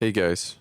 Hey guys,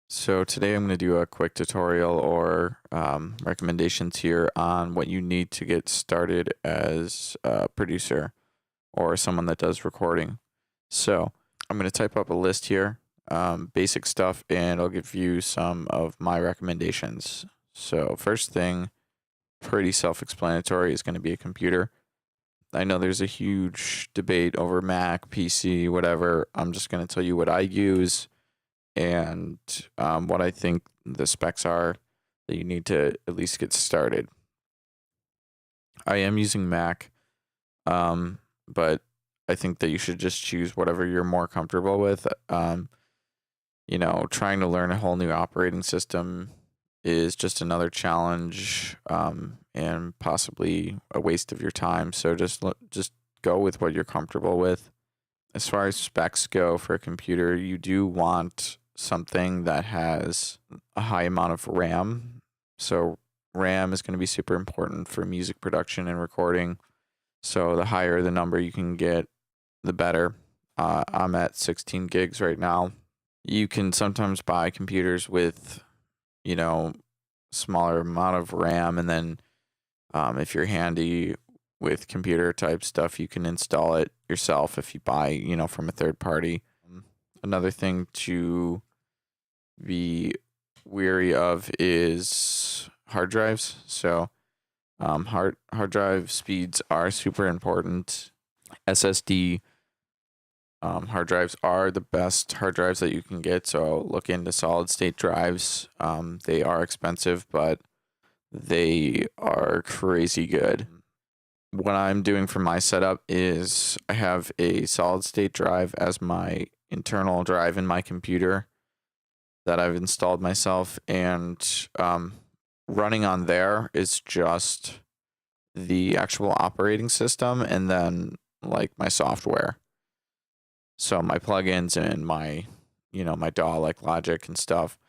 so today I'm going to do a quick tutorial or recommendations here on what you need to get started as a producer or someone that does recording. So I'm going to type up a list here, basic stuff, and I'll give you some of my recommendations. So first thing, pretty self-explanatory, is going to be a computer. I know there's a huge debate over Mac, PC, whatever. I'm just going to tell you what I use and what I think the specs are that you need to at least get started. I am using Mac, but I think that you should just choose whatever you're more comfortable with. Trying to learn a whole new operating system is just another challenge and possibly a waste of your time. So just go with what you're comfortable with. As far as specs go for a computer, you do want something that has a high amount of RAM. So RAM is going to be super important for music production and recording. So the higher the number you can get, the better. I'm at 16 gigs right now. You can sometimes buy computers with, smaller amount of RAM, and then if you're handy with computer type stuff, you can install it yourself if you buy, from a third party. Another thing to be weary of is hard drives. So hard drive speeds are super important. SSD hard drives are the best hard drives that you can get. So look into solid state drives. They are expensive, but they are crazy good. What I'm doing for my setup is I have a solid state drive as my internal drive in my computer that I've installed myself, and running on there is just the actual operating system and then like my software. So my plugins and my DAW like Logic and stuff.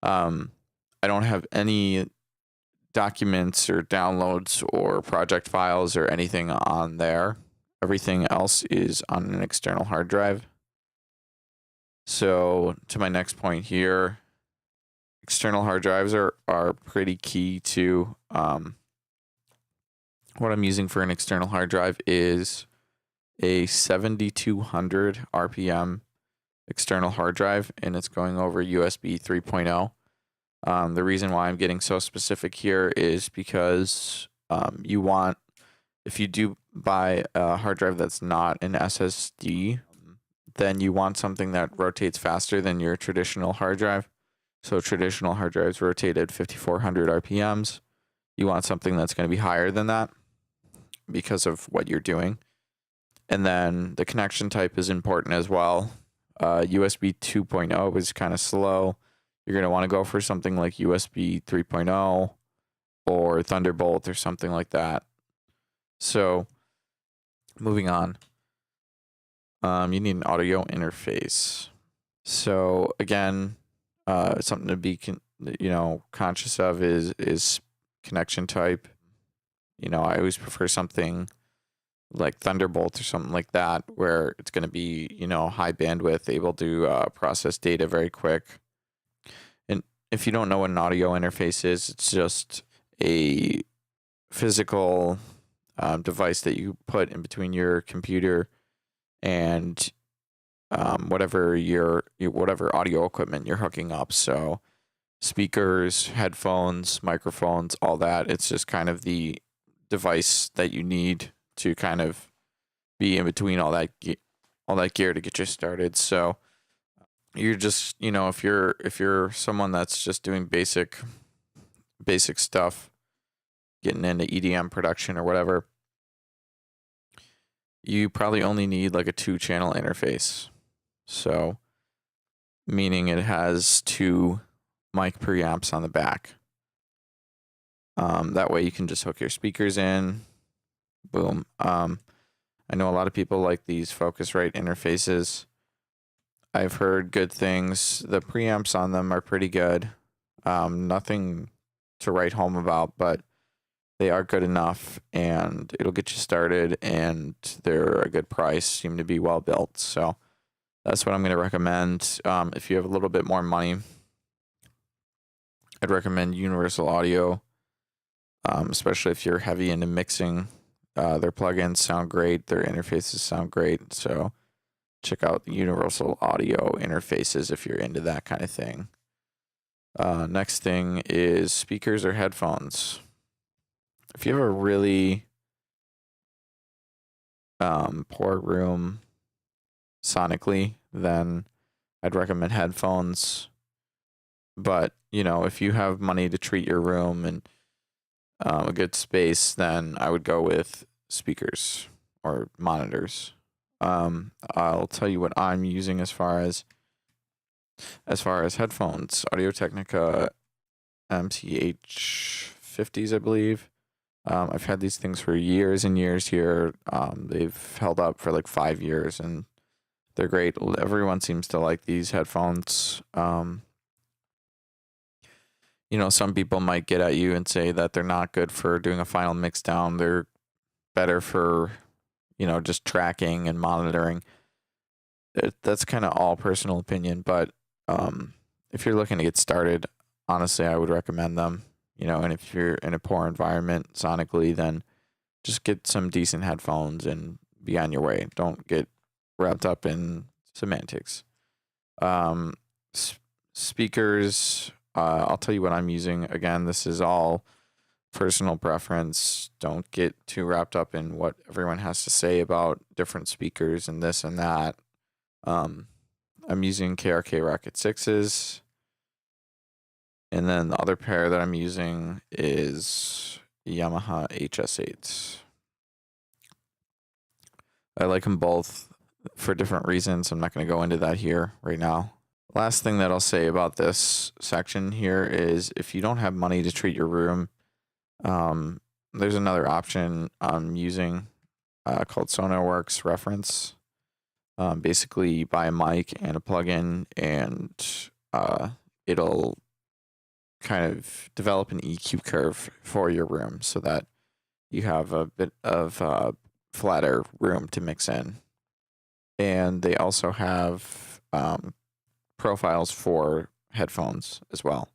I don't have any documents or downloads or project files or anything on there. Everything else is on an external hard drive. So to my next point here, external hard drives are pretty key to what I'm using for an external hard drive is a 7200 RPM external hard drive, and it's going over USB 3.0. The reason why I'm getting so specific here is because if you do buy a hard drive that's not an SSD, then you want something that rotates faster than your traditional hard drive. So traditional hard drives rotate at 5400 RPMs. You want something that's going to be higher than that because of what you're doing. And then the connection type is important as well. USB 2.0 is kind of slow. You're going to want to go for something like USB 3.0 or Thunderbolt or something like that. So moving on, you need an audio interface. So again, something to be conscious of is connection type. I always prefer something like Thunderbolt or something like that, where it's going to be high bandwidth, able to process data very quick. And if you don't know what an audio interface is, it's just a physical device that you put in between your computer and whatever whatever audio equipment you're hooking up. So speakers, headphones, microphones, all that. It's just kind of the device that you need to kind of be in between all that gear to get you started. So you're just if you're someone that's just doing basic stuff, getting into EDM production or whatever, you probably only need like a 2-channel interface. So meaning it has 2 mic preamps on the back. That way you can just hook your speakers in. Boom. I know a lot of people like these Focusrite interfaces. I've heard good things. The preamps on them are pretty good. Nothing to write home about, but they are good enough, and it'll get you started, and they're a good price, seem to be well built. So That's what I'm going to recommend. If you have a little bit more money, I'd recommend Universal Audio, especially if you're heavy into mixing. Their plugins sound great. Their interfaces sound great. So check out the Universal Audio interfaces if you're into that kind of thing. Next thing is speakers or headphones. If you have a really poor room sonically, then I'd recommend headphones. But, if you have money to treat your room and a good space, then I would go with speakers or monitors. I'll tell you what I'm using as far as headphones. Audio-Technica MTH50s, I believe. I've had these things for years and years here. They've held up for like 5 years, and they're great. Everyone seems to like these headphones. Some people might get at you and say that they're not good for doing a final mix down. They're better for, just tracking and monitoring. That's kind of all personal opinion, but if you're looking to get started, honestly, I would recommend them. And if you're in a poor environment sonically, then just get some decent headphones and be on your way. Don't get wrapped up in semantics. Speakers, I'll tell you what I'm using. Again, this is all personal preference. Don't get too wrapped up in what everyone has to say about different speakers and this and that. I'm using KRK Rocket 6s. And then the other pair that I'm using is Yamaha HS8s. I like them both for different reasons. I'm not going to go into that here right now. Last thing that I'll say about this section here is if you don't have money to treat your room, there's another option I'm using called SonarWorks Reference. Basically, you buy a mic and a plugin, and it'll kind of develop an EQ curve for your room so that you have a bit of flatter room to mix in. And they also have profiles for headphones as well.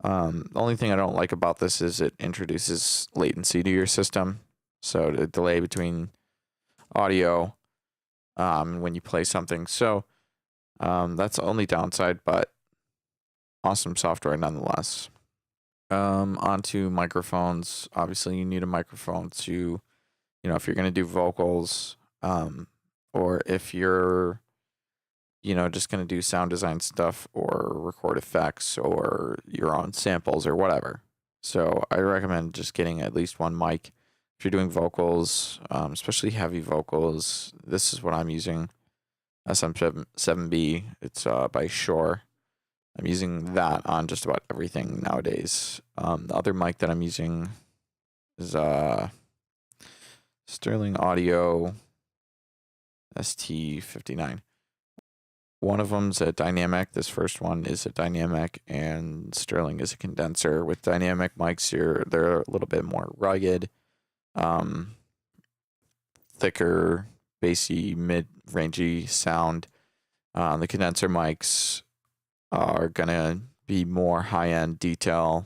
The only thing I don't like about this is it introduces latency to your system. So the delay between audio when you play something. So that's the only downside, but awesome software nonetheless. Onto microphones. Obviously, you need a microphone to, if you're going to do vocals, or if you're, just going to do sound design stuff or record effects or your own samples or whatever. So I recommend just getting at least one mic. If you're doing vocals, especially heavy vocals, this is what I'm using. SM7B. It's by Shure. I'm using that on just about everything nowadays. The other mic that I'm using is Sterling Audio ST59. One of them's a dynamic. This first one is a dynamic, and Sterling is a condenser. With dynamic mics, they're a little bit more rugged, thicker, bassy, mid-rangey sound. The condenser mics are gonna be more high-end detail.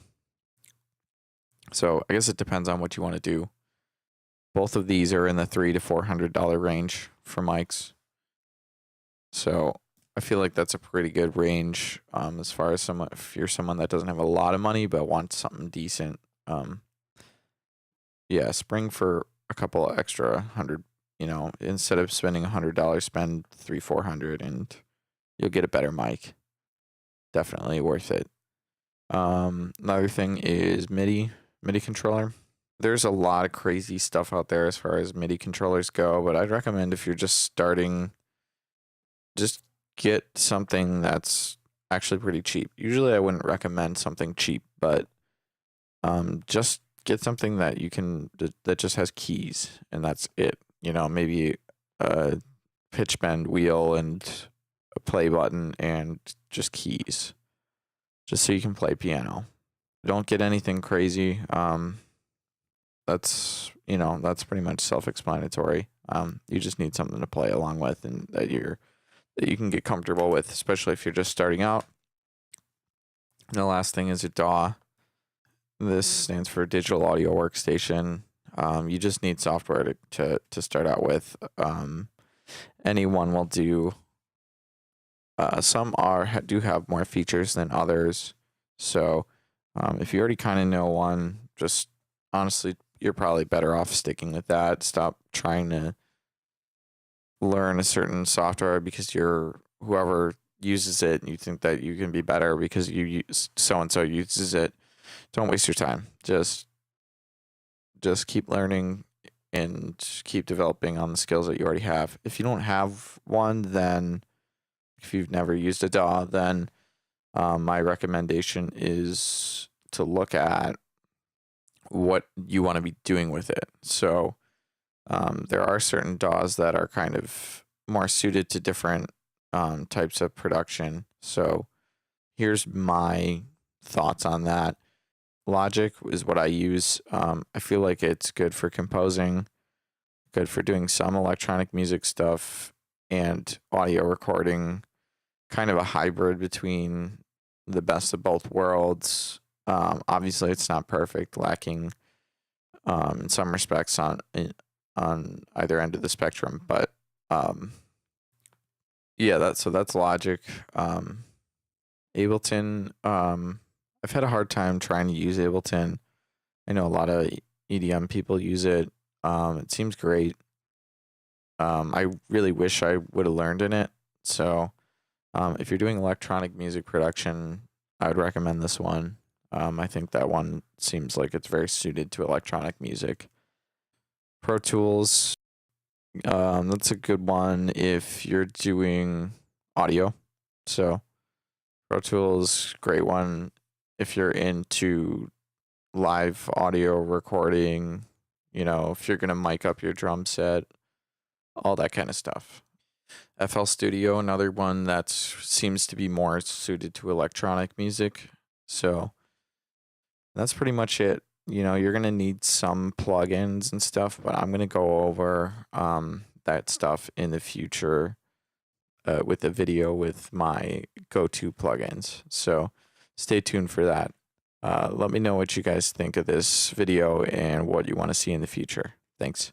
So I guess it depends on what you want to do. Both of these are in the $300 to $400 range for mics. So I feel like that's a pretty good range as far as if you're someone that doesn't have a lot of money but wants something decent. Spring for a couple of extra $100. Instead of spending $100, spend $300-400, and you'll get a better mic. Definitely worth it. Another thing is MIDI controller. There's a lot of crazy stuff out there as far as MIDI controllers go, but I'd recommend if you're just starting, just get something that's actually pretty cheap. Usually I wouldn't recommend something cheap, but just get something that that just has keys, and that's it. Maybe a pitch bend wheel and a play button and just keys, just so you can play piano. Don't get anything crazy. That's pretty much self-explanatory. You just need something to play along with, and that you're that you can get comfortable with, especially if you're just starting out. And the last thing is a DAW. This stands for Digital Audio Workstation. You just need software to start out with. Anyone will do. Some do have more features than others. So if you already kind of know one, just honestly, you're probably better off sticking with that. Stop trying to learn a certain software because you're whoever uses it and you think that you can be better because you use so and so uses it. Don't waste your time. Just keep learning and keep developing on the skills that you already have. If you don't have one, then if you've never used a DAW, then my recommendation is to look at what you want to be doing with it. So there are certain DAWs that are kind of more suited to different types of production. So here's my thoughts on that. Logic is what I use. I feel like it's good for composing, good for doing some electronic music stuff and audio recording, kind of a hybrid between the best of both worlds. Obviously, it's not perfect, lacking in some respects on either end of the spectrum. But yeah, that's Logic. Ableton. I've had a hard time trying to use Ableton. I know a lot of EDM people use it. It seems great. I really wish I would have learned in it. So if you're doing electronic music production, I would recommend this one. I think that one seems like it's very suited to electronic music. Pro Tools, that's a good one if you're doing audio. So Pro Tools, great one if you're into live audio recording, if you're going to mic up your drum set, all that kind of stuff. FL Studio, another one that seems to be more suited to electronic music. So that's pretty much it. You're going to need some plugins and stuff, but I'm going to go over that stuff in the future with a video with my go-to plugins. So stay tuned for that. Let me know what you guys think of this video and what you want to see in the future. Thanks.